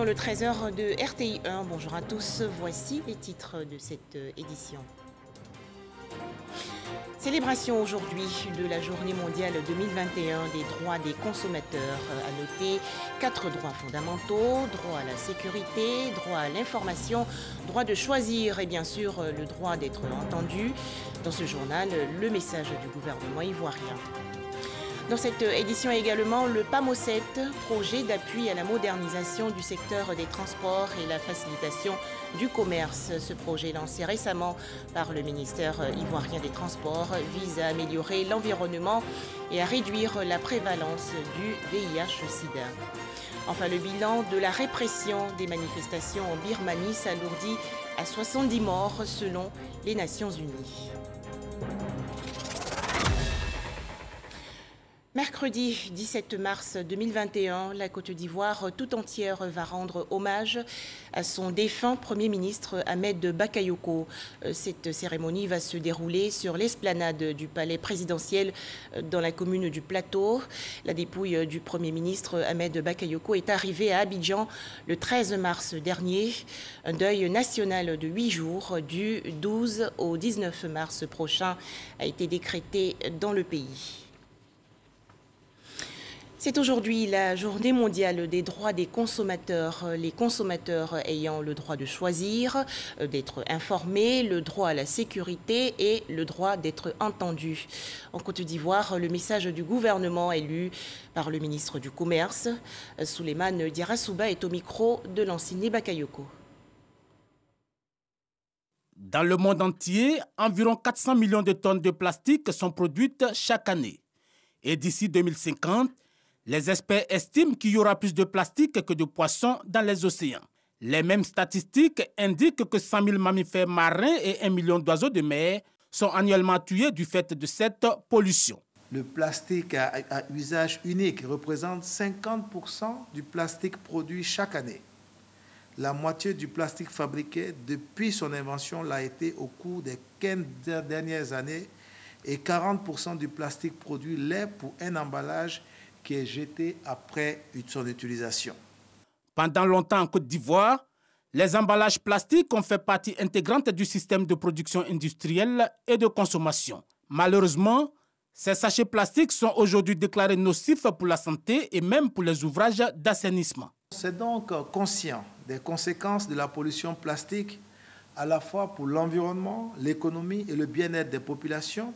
dans le 13h de RTI1. Bonjour à tous, voici les titres de cette édition. Célébration aujourd'hui de la journée mondiale 2021 des droits des consommateurs. À noter 4 droits fondamentaux: droit à la sécurité, droit à l'information, droit de choisir et bien sûr le droit d'être entendu. Dans ce journal, le message du gouvernement ivoirien. Dans cette édition également, le PAMO7, projet d'appui à la modernisation du secteur des transports et la facilitation du commerce. Ce projet lancé récemment par le ministère ivoirien des Transports vise à améliorer l'environnement et à réduire la prévalence du VIH-Sida. Enfin, le bilan de la répression des manifestations en Birmanie s'alourdit à 70 morts selon les Nations Unies. Mercredi 17 mars 2021, la Côte d'Ivoire tout entière va rendre hommage à son défunt Premier ministre Ahmed Bakayoko. Cette cérémonie va se dérouler sur l'esplanade du palais présidentiel dans la commune du Plateau. La dépouille du Premier ministre Ahmed Bakayoko est arrivée à Abidjan le 13 mars dernier. Un deuil national de 8 jours, du 12 au 19 mars prochain, a été décrété dans le pays. C'est aujourd'hui la journée mondiale des droits des consommateurs. Les consommateurs ayant le droit de choisir, d'être informés, le droit à la sécurité et le droit d'être entendus. En Côte d'Ivoire, le message du gouvernement est lu par le ministre du Commerce. Souleymane Diarra-Souba est au micro de Lansine Bakayoko. Dans le monde entier, environ 400 millions de tonnes de plastique sont produites chaque année. Et d'ici 2050, les experts estiment qu'il y aura plus de plastique que de poissons dans les océans. Les mêmes statistiques indiquent que 100 000 mammifères marins et 1 million d'oiseaux de mer sont annuellement tués du fait de cette pollution. Le plastique à usage unique représente 50% du plastique produit chaque année. La moitié du plastique fabriqué depuis son invention l'a été au cours des 15 dernières années et 40% du plastique produit l'est pour un emballage qui est jeté après son utilisation. Pendant longtemps en Côte d'Ivoire, les emballages plastiques ont fait partie intégrante du système de production industrielle et de consommation. Malheureusement, ces sachets plastiques sont aujourd'hui déclarés nocifs pour la santé et même pour les ouvrages d'assainissement. C'est donc conscient des conséquences de la pollution plastique, à la fois pour l'environnement, l'économie et le bien-être des populations,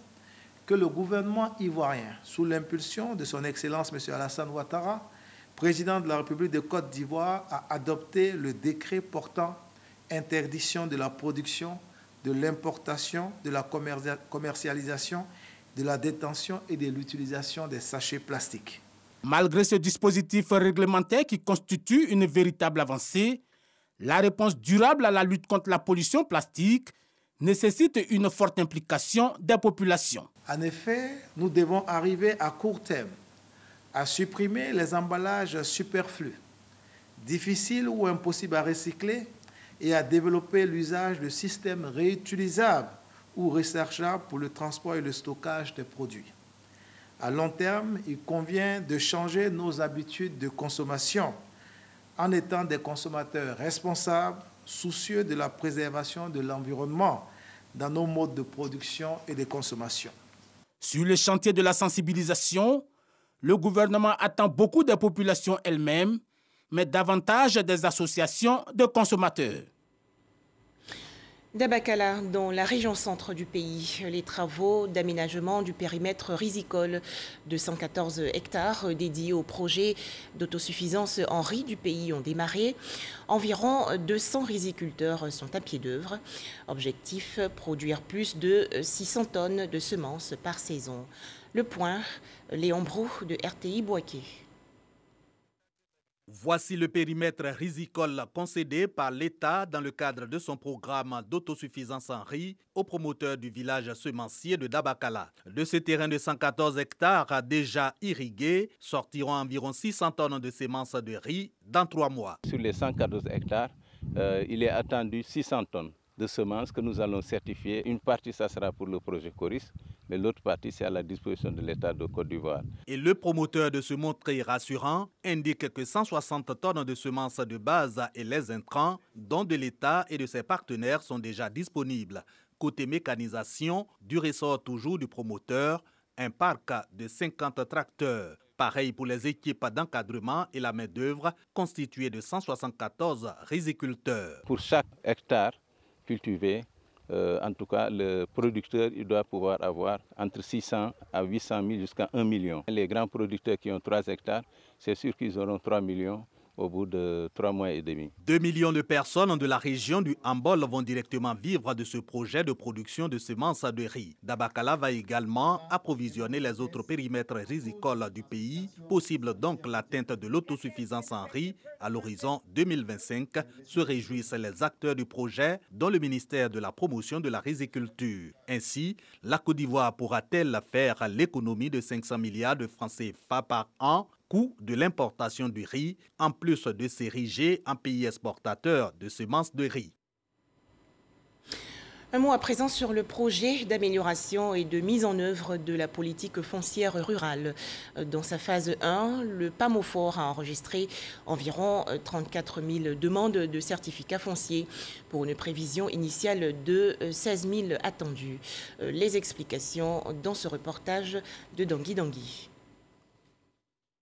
que le gouvernement ivoirien, sous l'impulsion de son Excellence M. Alassane Ouattara, président de la République de Côte d'Ivoire, a adopté le décret portant interdiction de la production, de l'importation, de la commercialisation, de la détention et de l'utilisation des sachets plastiques. Malgré ce dispositif réglementaire qui constitue une véritable avancée, la réponse durable à la lutte contre la pollution plastique nécessite une forte implication des populations. En effet, nous devons arriver à court terme à supprimer les emballages superflus, difficiles ou impossibles à recycler, et à développer l'usage de systèmes réutilisables ou rechargeables pour le transport et le stockage des produits. À long terme, il convient de changer nos habitudes de consommation en étant des consommateurs responsables, soucieux de la préservation de l'environnement dans nos modes de production et de consommation. Sur le chantier de la sensibilisation, le gouvernement attend beaucoup des populations elles-mêmes, mais davantage des associations de consommateurs. D'Abakala, dans la région centre du pays, les travaux d'aménagement du périmètre risicole de 114 hectares dédiés au projet d'autosuffisance en riz du pays ont démarré. Environ 200 riziculteurs sont à pied d'œuvre. Objectif, produire plus de 600 tonnes de semences par saison. Le point, Léon Brou de RTI Boaké. Voici le périmètre risicole concédé par l'État dans le cadre de son programme d'autosuffisance en riz aux promoteurs du village semencier de Dabakala. De ce terrain de 114 hectares déjà irrigués, sortiront environ 600 tonnes de semences de riz dans 3 mois. Sur les 114 hectares, il est attendu 600 tonnes de semences que nous allons certifier. Une partie, ça sera pour le projet Coris, mais l'autre partie, c'est à la disposition de l'État de Côte d'Ivoire. Et le promoteur de se montrer rassurant indique que 160 tonnes de semences de base et les intrants, dont de l'État et de ses partenaires, sont déjà disponibles. Côté mécanisation, du ressort toujours du promoteur, un parc de 50 tracteurs. Pareil pour les équipes d'encadrement et la main-d'œuvre constituée de 174 riziculteurs. Pour chaque hectare cultivé, en tout cas, le producteur il doit pouvoir avoir entre 600 à 800 000 jusqu'à 1 million. Les grands producteurs qui ont 3 hectares, c'est sûr qu'ils auront 3 millions au bout de 3 mois et demi. 2 millions de personnes de la région du Hambol vont directement vivre de ce projet de production de semences de riz. Dabakala va également approvisionner les autres périmètres rizicoles du pays. Possible donc l'atteinte de l'autosuffisance en riz à l'horizon 2025, se réjouissent les acteurs du projet, dont le ministère de la Promotion de la Riziculture. Ainsi, la Côte d'Ivoire pourra-t-elle faire l'économie de 500 milliards de francs CFA par an, coût de l'importation du riz, en plus de s'ériger en pays exportateur de semences de riz. Un mot à présent sur le projet d'amélioration et de mise en œuvre de la politique foncière rurale. Dans sa phase 1, le PAMOFOR a enregistré environ 34 000 demandes de certificats fonciers pour une prévision initiale de 16 000 attendus. Les explications dans ce reportage de Dangui Dangui.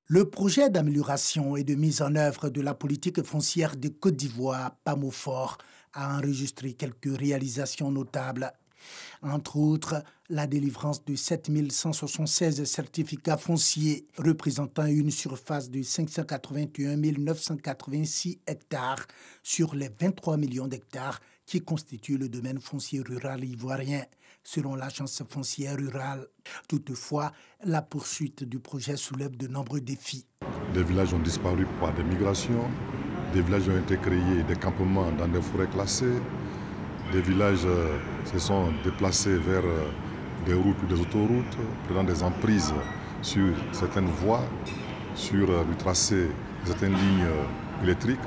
Le projet d'amélioration et de mise en œuvre de la politique foncière de Côte d'Ivoire, PAMOFOR, a enregistré quelques réalisations notables. Entre autres, la délivrance de 7 176 certificats fonciers représentant une surface de 581 986 hectares sur les 23 millions d'hectares qui constituent le domaine foncier rural ivoirien, selon l'agence foncière rurale. Toutefois, la poursuite du projet soulève de nombreux défis. Des villages ont disparu par des migrations, des villages ont été créés, des campements dans des forêts classées, des villages se sont déplacés vers des routes ou des autoroutes, prenant des emprises sur certaines voies, sur le tracé de certaines lignes électriques.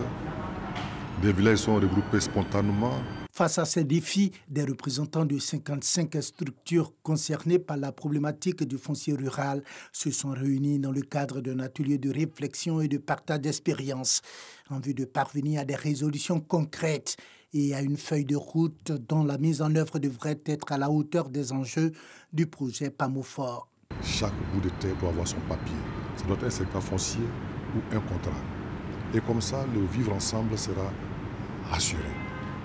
Des villages sont regroupés spontanément. Face à ces défis, des représentants de 55 structures concernées par la problématique du foncier rural se sont réunis dans le cadre d'un atelier de réflexion et de partage d'expériences en vue de parvenir à des résolutions concrètes et à une feuille de route dont la mise en œuvre devrait être à la hauteur des enjeux du projet PAMOFOR. Chaque bout de terre doit avoir son papier. Ça doit être un certificat foncier ou un contrat. Et comme ça, le vivre ensemble sera assuré.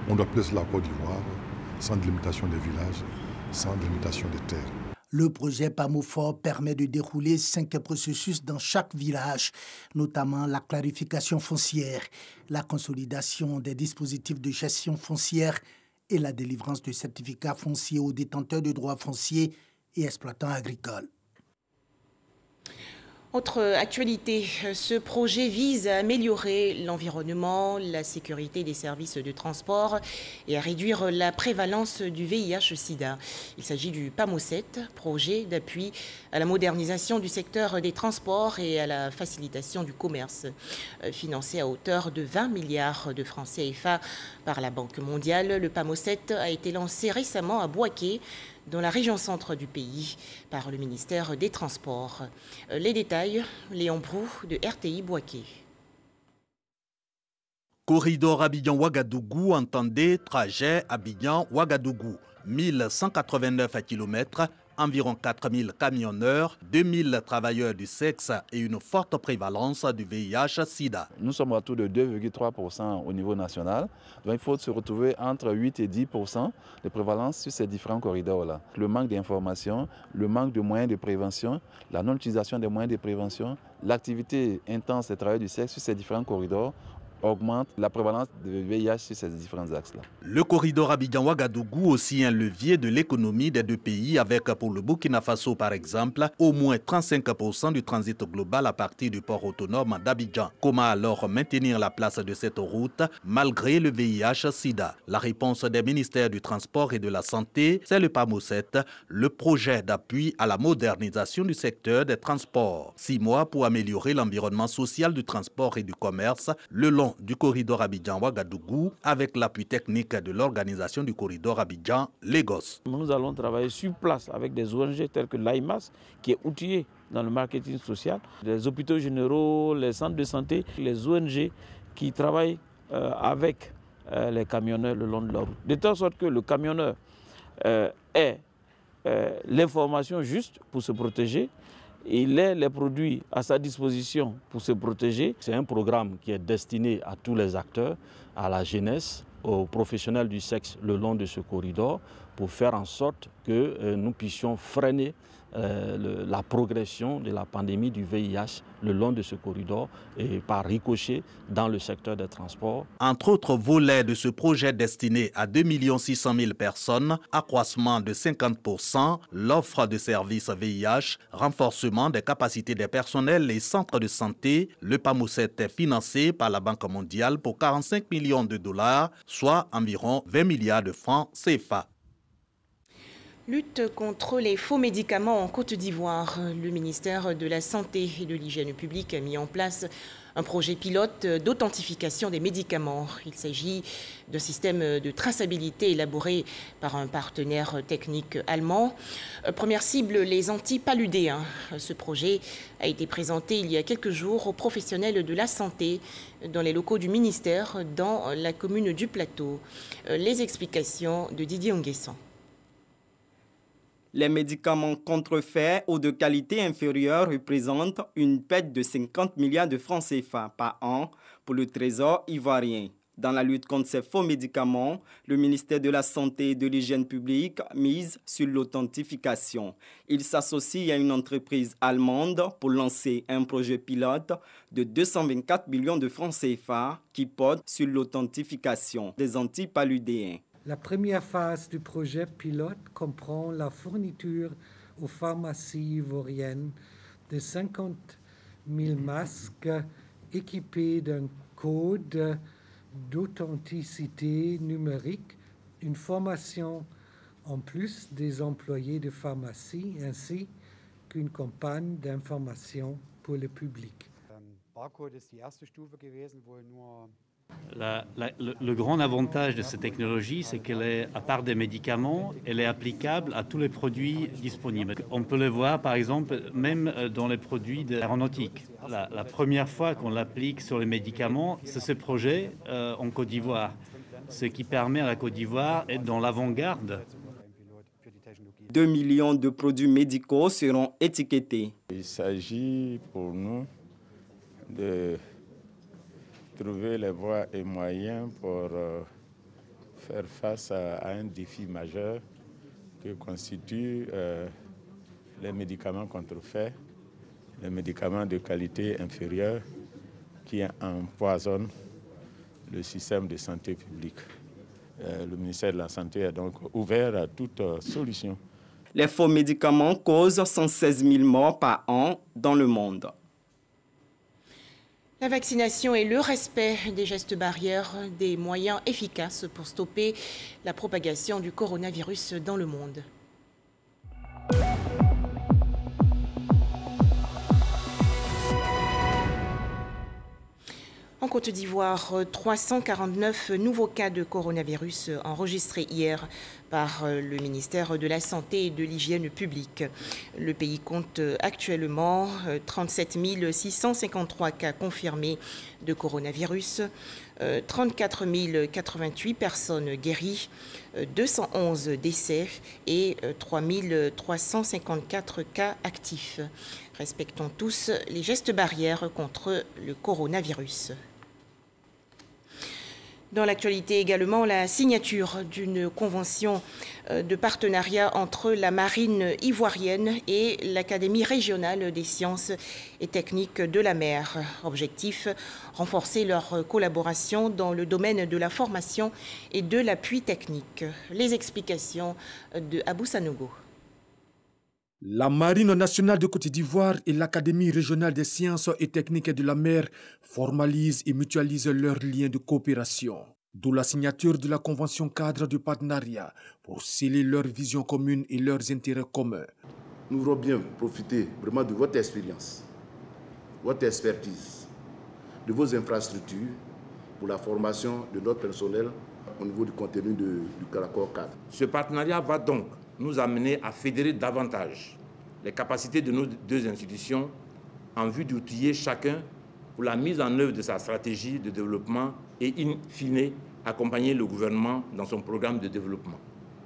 On doit placer la Côte d'Ivoire sans délimitation des villages, sans délimitation des terres. Le projet PAMOFOR permet de dérouler 5 processus dans chaque village, notamment la clarification foncière, la consolidation des dispositifs de gestion foncière et la délivrance de certificats fonciers aux détenteurs de droits fonciers et exploitants agricoles. Autre actualité, ce projet vise à améliorer l'environnement, la sécurité des services de transport et à réduire la prévalence du VIH-Sida. Il s'agit du PAMO7, projet d'appui à la modernisation du secteur des transports et à la facilitation du commerce, financé à hauteur de 20 milliards de francs CFA par la Banque mondiale. Le PAMO7 a été lancé récemment à Bouaké, dans la région centre du pays, par le ministère des Transports. Les détails, Léon Brou de RTI Bouaké. Corridor Abidjan-Ouagadougou, entendez trajet Abidjan-Ouagadougou, 1189 km, environ 4000 camionneurs, 2000 travailleurs du sexe et une forte prévalence du VIH-Sida. Nous sommes à taux de 2,3% au niveau national. Donc il faut se retrouver entre 8 et 10% de prévalence sur ces différents corridors-là. Le manque d'information, le manque de moyens de prévention, la non-utilisation des moyens de prévention, l'activité intense des travailleurs du sexe sur ces différents corridors augmente la prévalence de VIH sur ces différents axes-là. Le corridor Abidjan-Ouagadougou aussi un levier de l'économie des deux pays avec pour le Burkina Faso par exemple au moins 35% du transit global à partir du port autonome d'Abidjan. Comment alors maintenir la place de cette route malgré le VIH-Sida? La réponse des ministères du Transport et de la Santé, c'est le PAMO7, le projet d'appui à la modernisation du secteur des transports. 6 mois pour améliorer l'environnement social du transport et du commerce le long réalisation du corridor Abidjan-Ouagadougou avec l'appui technique de l'organisation du corridor Abidjan-Lagos. Nous allons travailler sur place avec des ONG telles que l'AIMAS qui est outillé dans le marketing social, les hôpitaux généraux, les centres de santé, les ONG qui travaillent avec les camionneurs le long de la route. De telle sorte que le camionneur ait l'information juste pour se protéger, il ait les produits à sa disposition pour se protéger. C'est un programme qui est destiné à tous les acteurs, à la jeunesse, aux professionnels du sexe le long de ce corridor pour faire en sorte que nous puissions freiner la progression de la pandémie du VIH le long de ce corridor et par ricochet dans le secteur des transports. Entre autres volets de ce projet destiné à 2 600 000 personnes, accroissement de 50%, l'offre de services VIH, renforcement des capacités des personnels et centres de santé, le PAMOCET est financé par la Banque mondiale pour 45 millions de dollars, soit environ 20 milliards de francs CFA. Lutte contre les faux médicaments en Côte d'Ivoire. Le ministère de la Santé et de l'Hygiène publique a mis en place un projet pilote d'authentification des médicaments. Il s'agit d'un système de traçabilité élaboré par un partenaire technique allemand. Première cible, les antipaludéens. Ce projet a été présenté il y a quelques jours aux professionnels de la santé dans les locaux du ministère dans la commune du Plateau. Les explications de Didier Nguessan. Les médicaments contrefaits ou de qualité inférieure représentent une perte de 50 milliards de francs CFA par an pour le Trésor ivoirien. Dans la lutte contre ces faux médicaments, le ministère de la Santé et de l'Hygiène publique mise sur l'authentification. Il s'associe à une entreprise allemande pour lancer un projet pilote de 224 millions de francs CFA qui porte sur l'authentification des antipaludéens. La première phase du projet pilote comprend la fourniture aux pharmacies ivoiriennes de 50 000 masques équipés d'un code d'authenticité numérique, une formation en plus des employés de pharmacie ainsi qu'une campagne d'information pour le public. Le grand avantage de cette technologie, c'est qu'elle est, à part des médicaments, elle est applicable à tous les produits disponibles. On peut le voir, par exemple, même dans les produits de l'aéronautique. La première fois qu'on l'applique sur les médicaments, c'est ce projet en Côte d'Ivoire, ce qui permet à la Côte d'Ivoire d'être dans l'avant-garde. 2 millions de produits médicaux seront étiquetés. Il s'agit pour nous de trouver les voies et moyens pour faire face à un défi majeur que constituent les médicaments contrefaits, les médicaments de qualité inférieure qui empoisonnent le système de santé publique. Le ministère de la Santé est donc ouvert à toute solution. Les faux médicaments causent 116 000 morts par an dans le monde. La vaccination et le respect des gestes barrières, des moyens efficaces pour stopper la propagation du coronavirus dans le monde. En Côte d'Ivoire, 349 nouveaux cas de coronavirus enregistrés hier par le ministère de la Santé et de l'Hygiène publique. Le pays compte actuellement 37 653 cas confirmés de coronavirus, 34 088 personnes guéries, 211 décès et 3 354 cas actifs. Respectons tous les gestes barrières contre le coronavirus. Dans l'actualité également, la signature d'une convention de partenariat entre la marine ivoirienne et l'Académie régionale des sciences et techniques de la mer. Objectif, renforcer leur collaboration dans le domaine de la formation et de l'appui technique. Les explications de Abou Sanogo. La Marine nationale de Côte d'Ivoire et l'Académie régionale des sciences et techniques de la mer formalisent et mutualisent leurs liens de coopération, d'où la signature de la convention cadre de partenariat pour sceller leurs visions communes et leurs intérêts communs. Nous voulons bien profiter vraiment de votre expérience, votre expertise, de vos infrastructures pour la formation de notre personnel au niveau du contenu du accord cadre. Ce partenariat va donc nous amener à fédérer davantage les capacités de nos deux institutions en vue d'outiller chacun pour la mise en œuvre de sa stratégie de développement et, in fine, accompagner le gouvernement dans son programme de développement.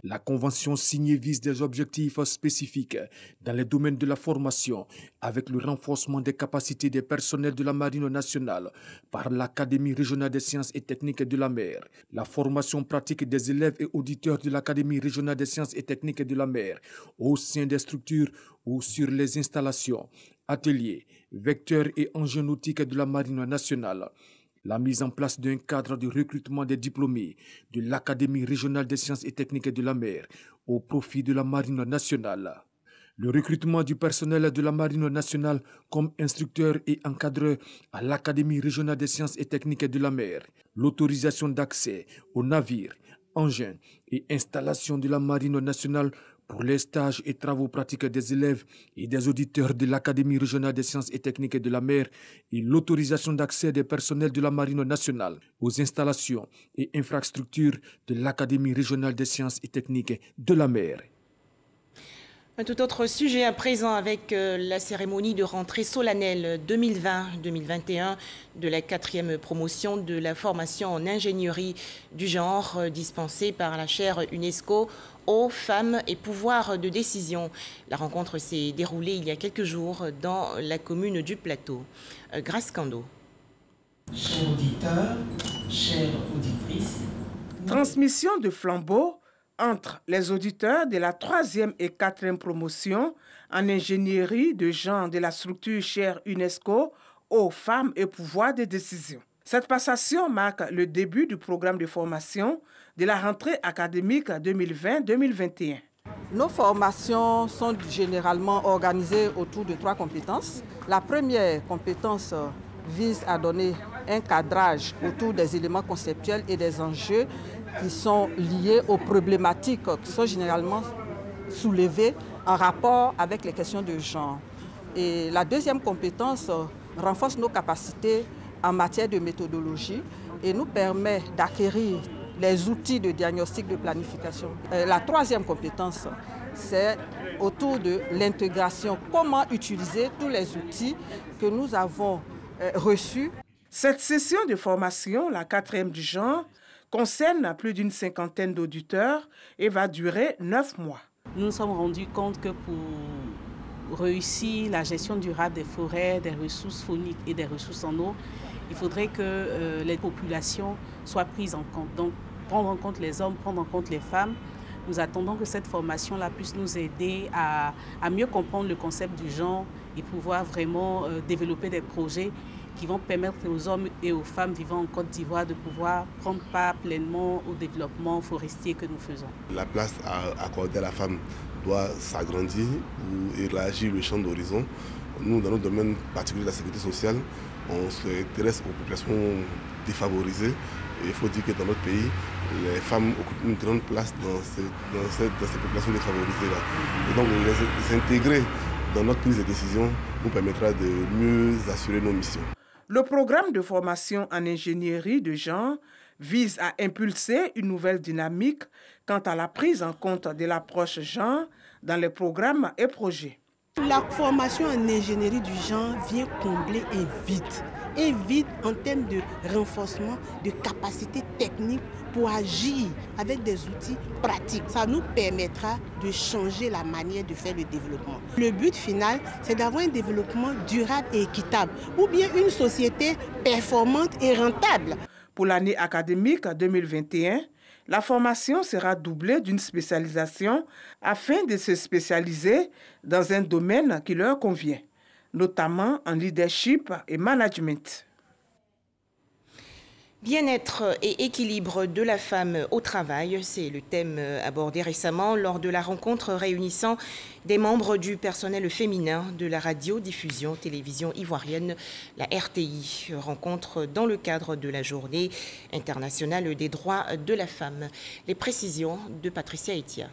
La convention signée vise des objectifs spécifiques dans les domaines de la formation, avec le renforcement des capacités des personnels de la Marine nationale par l'Académie régionale des sciences et techniques de la mer, la formation pratique des élèves et auditeurs de l'Académie régionale des sciences et techniques de la mer au sein des structures ou sur les installations, ateliers, vecteurs et engins nautiques de la Marine nationale. La mise en place d'un cadre de recrutement des diplômés de l'Académie régionale des sciences et techniques de la mer au profit de la Marine nationale. Le recrutement du personnel de la Marine nationale comme instructeur et encadreur à l'Académie régionale des sciences et techniques de la mer. L'autorisation d'accès aux navires, engins et installations de la Marine nationale pour les stages et travaux pratiques des élèves et des auditeurs de l'Académie régionale des sciences et techniques de la mer et l'autorisation d'accès des personnels de la Marine nationale aux installations et infrastructures de l'Académie régionale des sciences et techniques de la mer. Un tout autre sujet à présent avec la cérémonie de rentrée solennelle 2020-2021 de la 4e promotion de la formation en ingénierie du genre dispensée par la chaire UNESCO aux femmes et pouvoir de décision. La rencontre s'est déroulée il y a quelques jours dans la commune du Plateau. Grace Kando. Chers auditeurs, chères auditrices. Transmission de flambeau entre les auditeurs de la 3e et 4e promotion en ingénierie de genre de la structure chaire UNESCO aux femmes et pouvoir de décision. Cette passation marque le début du programme de formation de la rentrée académique 2020-2021. Nos formations sont généralement organisées autour de 3 compétences. La première compétence vise à donner un cadrage autour des éléments conceptuels et des enjeux qui sont liés aux problématiques qui sont généralement soulevées en rapport avec les questions de genre. Et la deuxième compétence renforce nos capacités en matière de méthodologie et nous permet d'acquérir les outils de diagnostic de planification. La troisième compétence, c'est autour de l'intégration. Comment utiliser tous les outils que nous avons reçus. Cette session de formation, la 4e du genre, concerne plus d'une 50aine d'auditeurs et va durer 9 mois. Nous nous sommes rendus compte que pour réussir la gestion durable des forêts, des ressources fauniques et des ressources en eau, il faudrait que les populations soient prises en compte. Donc, prendre en compte les hommes, prendre en compte les femmes. Nous attendons que cette formation-là puisse nous aider à mieux comprendre le concept du genre et pouvoir vraiment développer des projets qui vont permettre aux hommes et aux femmes vivant en Côte d'Ivoire de pouvoir prendre part pleinement au développement forestier que nous faisons. La place accordée à la femme doit s'agrandir ou élargir le champ d'horizon. Nous, dans notre domaine particulier de la sécurité sociale, on s'intéresse aux populations défavorisées. Et il faut dire que dans notre pays, les femmes occupent une grande place dans ces populations défavorisées-là. Et donc les intégrer dans notre prise de décision nous permettra de mieux assurer nos missions. Le programme de formation en ingénierie de genre vise à impulser une nouvelle dynamique quant à la prise en compte de l'approche genre dans les programmes et projets. La formation en ingénierie du genre vient combler un vide en termes de renforcement de capacités techniques pour agir avec des outils pratiques. Ça nous permettra de changer la manière de faire le développement. Le but final, c'est d'avoir un développement durable et équitable, ou bien une société performante et rentable. Pour l'année académique 2021, la formation sera doublée d'une spécialisation afin de se spécialiser dans un domaine qui leur convient, notamment en leadership et management. Bien-être et équilibre de la femme au travail, c'est le thème abordé récemment lors de la rencontre réunissant des membres du personnel féminin de la radiodiffusion télévision ivoirienne, la RTI. Rencontre dans le cadre de la Journée internationale des droits de la femme. Les précisions de Patricia Etia.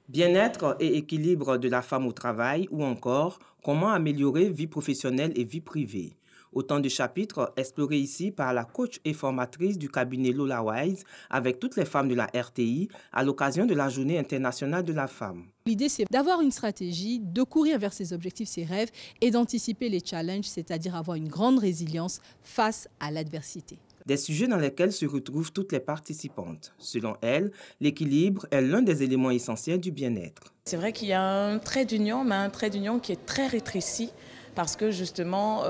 Bien-être et équilibre de la femme au travail ou encore comment améliorer vie professionnelle et vie privée. Autant de chapitres explorés ici par la coach et formatrice du cabinet Lola Wise avec toutes les femmes de la RTI à l'occasion de la Journée internationale de la femme. L'idée, c'est d'avoir une stratégie, de courir vers ses objectifs, ses rêves et d'anticiper les challenges, c'est-à-dire avoir une grande résilience face à l'adversité. Des sujets dans lesquels se retrouvent toutes les participantes. Selon elle, l'équilibre est l'un des éléments essentiels du bien-être. C'est vrai qu'il y a un trait d'union, mais un trait d'union qui est très rétréci parce que justement,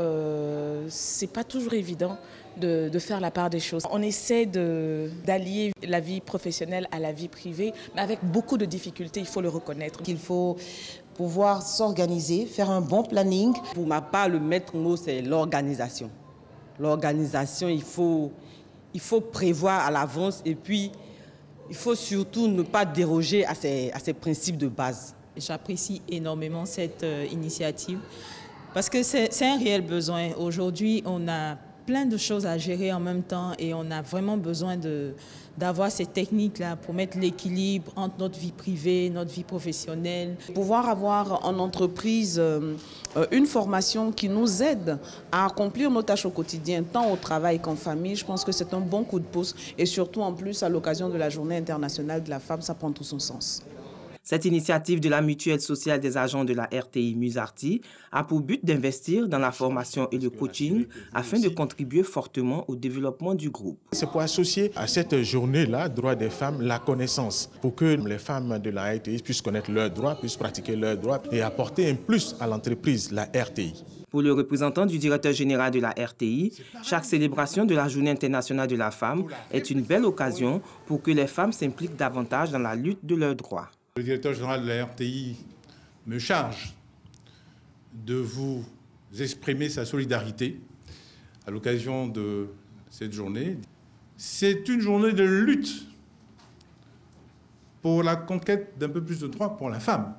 c'est pas toujours évident de faire la part des choses. On essaie d'allier la vie professionnelle à la vie privée, mais avec beaucoup de difficultés, il faut le reconnaître. Il faut pouvoir s'organiser, faire un bon planning. Pour ma part, le maître mot, c'est l'organisation. L'organisation, il faut prévoir à l'avance et puis il faut surtout ne pas déroger à ces principes de base. J'apprécie énormément cette initiative parce que c'est un réel besoin. Aujourd'hui, on a plein de choses à gérer en même temps et on a vraiment besoin d'avoir ces techniques-là pour mettre l'équilibre entre notre vie privée, notre vie professionnelle. Pouvoir avoir en entreprise une formation qui nous aide à accomplir nos tâches au quotidien, tant au travail qu'en famille, je pense que c'est un bon coup de pouce et surtout en plus à l'occasion de la Journée internationale de la femme, ça prend tout son sens. Cette initiative de la Mutuelle sociale des agents de la RTI Musarti a pour but d'investir dans la formation et le coaching afin de contribuer fortement au développement du groupe. C'est pour associer à cette journée-là, droit des femmes, la connaissance, pour que les femmes de la RTI puissent connaître leurs droits, puissent pratiquer leurs droits et apporter un plus à l'entreprise, la RTI. Pour le représentant du directeur général de la RTI, chaque célébration de la Journée internationale de la femme est une belle occasion pour que les femmes s'impliquent davantage dans la lutte de leurs droits. Le directeur général de la RTI me charge de vous exprimer sa solidarité à l'occasion de cette journée. C'est une journée de lutte pour la conquête d'un peu plus de droits pour la femme,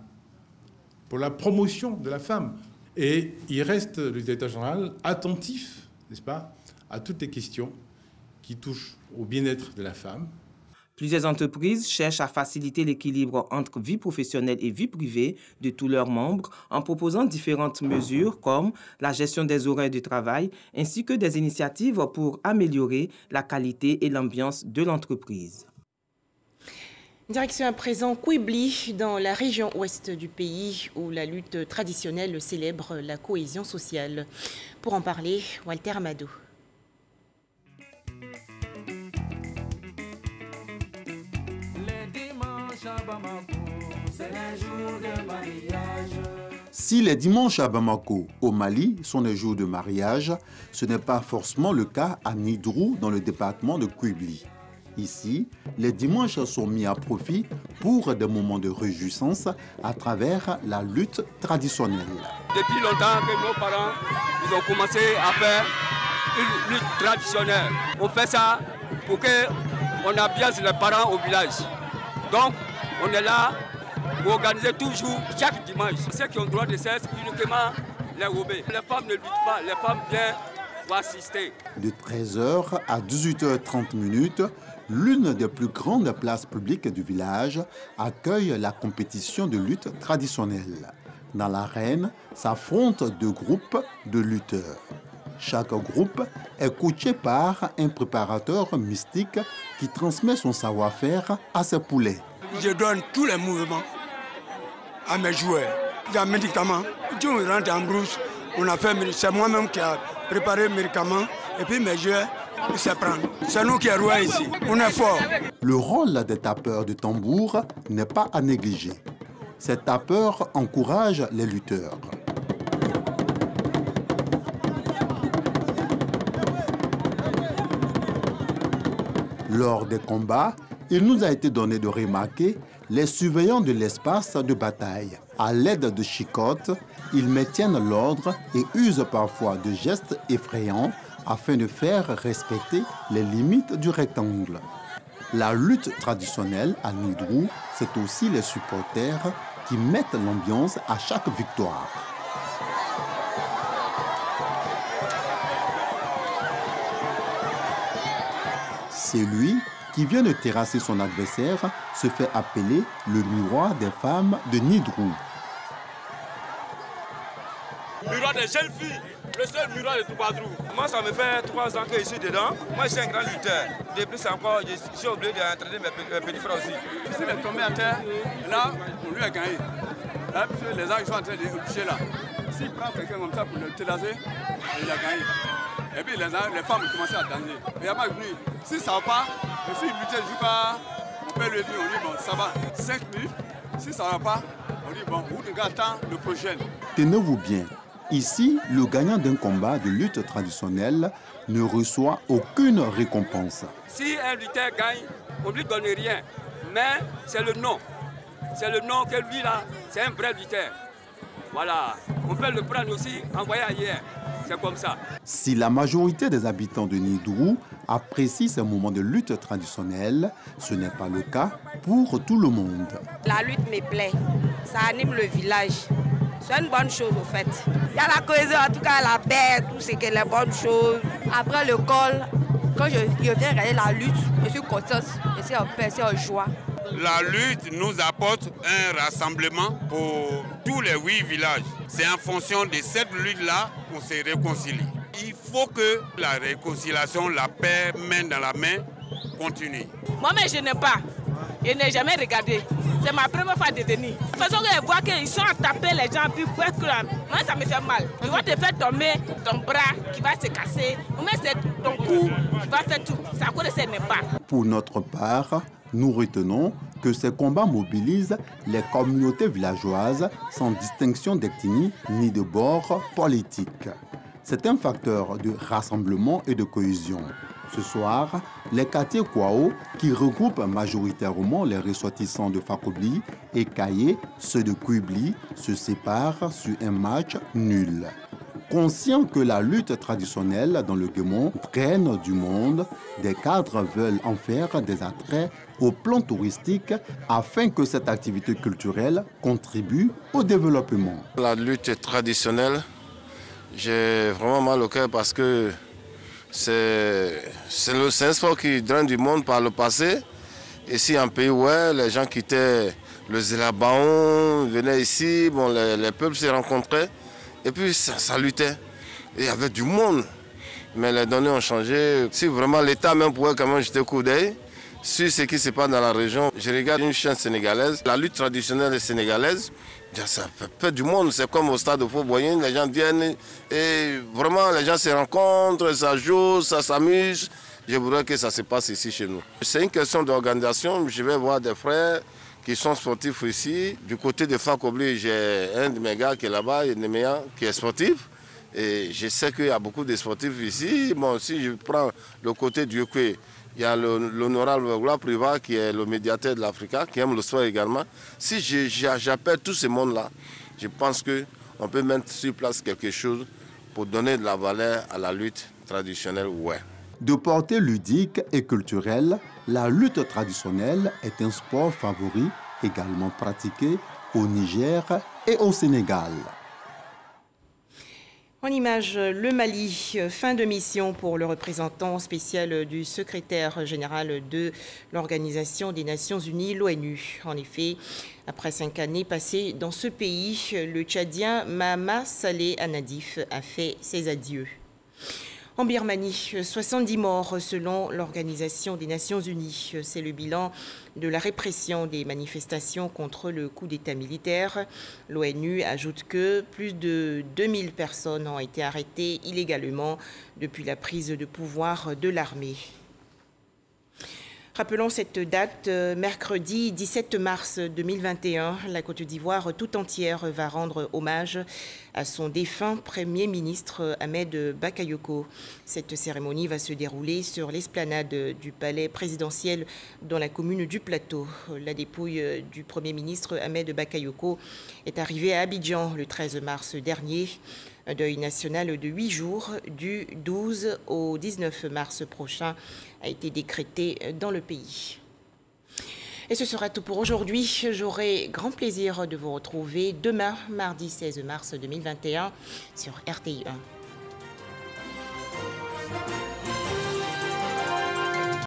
pour la promotion de la femme. Et il reste, le directeur général, attentif, n'est-ce pas, à toutes les questions qui touchent au bien-être de la femme. Plusieurs entreprises cherchent à faciliter l'équilibre entre vie professionnelle et vie privée de tous leurs membres en proposant différentes mesures comme la gestion des horaires de travail ainsi que des initiatives pour améliorer la qualité et l'ambiance de l'entreprise. Direction à présent Kouibli, dans la région ouest du pays, où la lutte traditionnelle célèbre la cohésion sociale. Pour en parler, Walter Amadou. Si les dimanches à Bamako, au Mali, sont des jours de mariage, ce n'est pas forcément le cas à Nidrou, dans le département de Kouibli. Ici, les dimanches sont mis à profit pour des moments de réjouissance à travers la lutte traditionnelle. Depuis longtemps que nos parents ils ont commencé à faire une lutte traditionnelle. On fait ça pour qu'on ambiance les parents au village. Donc, on est là pour organiser toujours, chaque dimanche. Ceux qui ont le droit de cesse, uniquement les Robés. Les femmes ne luttent pas, les femmes viennent pour assister. De 13h à 18h30, l'une des plus grandes places publiques du village accueille la compétition de lutte traditionnelle. Dans l'arène s'affrontent deux groupes de lutteurs. Chaque groupe est coaché par un préparateur mystique qui transmet son savoir-faire à ses poulets. Je donne tous les mouvements à mes joueurs. Il y a un médicament. Quand on rentre en brousse, c'est moi-même qui ai préparé le médicament et puis mes joueurs, ils se prennent. C'est nous qui sommes rois ici. On est forts. Le rôle des tapeurs de tambour n'est pas à négliger. Ces tapeurs encouragent les lutteurs. Lors des combats, il nous a été donné de remarquer les surveillants de l'espace de bataille. À l'aide de chicottes, ils maintiennent l'ordre et usent parfois de gestes effrayants afin de faire respecter les limites du rectangle. La lutte traditionnelle à Nidrou, c'est aussi les supporters qui mettent l'ambiance à chaque victoire. Celui qui vient de terrasser son adversaire se fait appeler le miroir des femmes de Nidrou. Miroir des jeunes filles le seul mural de Toubadrou. Moi, ça me fait 3 ans que je suis dedans. Moi, je suis un grand lutteur. De plus encore, je suis obligé d'entraîner mes petits frères aussi. S'il est tombé à terre, là, on lui a gagné. Là, les gens qui sont en train de toucher là. S'il prend quelqu'un comme ça pour le terrasser, il a gagné. Et puis les femmes commencent à danser. Et à ma venue, si ça ne va pas, et si il luttait jusqu'à, on peut le dire, on dit bon, ça va, 5 minutes. Si ça ne va pas, on dit bon, vous attendez le prochain. Tenez-vous bien, ici, le gagnant d'un combat de lutte traditionnelle ne reçoit aucune récompense. Si un lutteur gagne, on ne lui donne rien. Mais c'est le nom. C'est le nom que lui là, c'est un vrai lutteur. Voilà, on peut le prendre aussi, envoyer ailleurs. C'est comme ça. Si la majorité des habitants de Nidrou apprécient ces moments de lutte traditionnelle, ce n'est pas le cas pour tout le monde. La lutte me plaît, ça anime le village. C'est une bonne chose au fait. Il y a la cohésion, en tout cas la paix, tout ce qui est les bonnes choses. Après l'école, quand je viens regarder la lutte, je suis contente, je suis en paix, je suis en joie. La lutte nous apporte un rassemblement pour tous les 8 villages. C'est en fonction de cette lutte-là qu'on se réconcilie. Il faut que la réconciliation, la paix, main dans la main, continue. Moi-même, je n'aime pas. Je n'ai jamais regardé. C'est ma première fois de venir. De toute façon, je vois qu'ils sont à taper les gens, puis moi, ça me fait mal. Ils vont te faire tomber ton bras qui va se casser. Ou même c'est ton cou qui va faire tout. C'est à cause de ça, je n'aime pas. Pour notre part, nous retenons que ces combats mobilisent les communautés villageoises sans distinction d'ethnie ni de bord politique. C'est un facteur de rassemblement et de cohésion. Ce soir, les quartiers Kwao, qui regroupent majoritairement les ressortissants de Fakobli, et Kaye, ceux de Kwibli, se séparent sur un match nul. Conscients que la lutte traditionnelle dans le Guémon traîne du monde, des cadres veulent en faire des attraits au plan touristique afin que cette activité culturelle contribue au développement. La lutte traditionnelle, j'ai vraiment mal au cœur parce que c'est un sport qui draine du monde par le passé. Ici, en pays, ouais, les gens quittaient le Zélabaon, venaient ici, bon, les peuples se rencontraient. Et puis ça luttait. Et il y avait du monde. Mais les données ont changé. Si vraiment l'État même pouvait quand même jeter un coup d'œil sur ce qui se passe dans la région. Je regarde une chaîne sénégalaise. La lutte traditionnelle sénégalaise, ça fait du monde. C'est comme au stade de Fort-Boyenne. Les gens viennent et vraiment les gens se rencontrent, ça joue, ça s'amuse. Je voudrais que ça se passe ici chez nous. C'est une question d'organisation. Je vais voir des frères qui sont sportifs ici. Du côté de Fakobli, j'ai un de mes gars qui est là-bas, qui est sportif. Et je sais qu'il y a beaucoup de sportifs ici. Bon, si je prends le côté du Yokwe, il y a l'honorable Gloire Priva qui est le médiateur de l'Africa, qui aime le sport également. Si j'appelle tout ce monde-là, je pense qu'on peut mettre sur place quelque chose pour donner de la valeur à la lutte traditionnelle. Ouais. De portée ludique et culturelle, la lutte traditionnelle est un sport favori, également pratiqué au Niger et au Sénégal. En image, le Mali, fin de mission pour le représentant spécial du secrétaire général de l'Organisation des Nations Unies, l'ONU. En effet, après 5 années passées dans ce pays, le Tchadien Mahama Saleh Anadif a fait ses adieux. En Birmanie, 70 morts selon l'Organisation des Nations Unies. C'est le bilan de la répression des manifestations contre le coup d'État militaire. L'ONU ajoute que plus de 2000 personnes ont été arrêtées illégalement depuis la prise de pouvoir de l'armée. Rappelons cette date, mercredi 17 mars 2021, la Côte d'Ivoire tout entière va rendre hommage à son défunt Premier ministre Ahmed Bakayoko. Cette cérémonie va se dérouler sur l'esplanade du palais présidentiel dans la commune du Plateau. La dépouille du Premier ministre Ahmed Bakayoko est arrivée à Abidjan le 13 mars dernier. Un deuil national de 8 jours, du 12 au 19 mars prochain, a été décrété dans le pays. Et ce sera tout pour aujourd'hui. J'aurai grand plaisir de vous retrouver demain, mardi 16 mars 2021, sur RTI 1.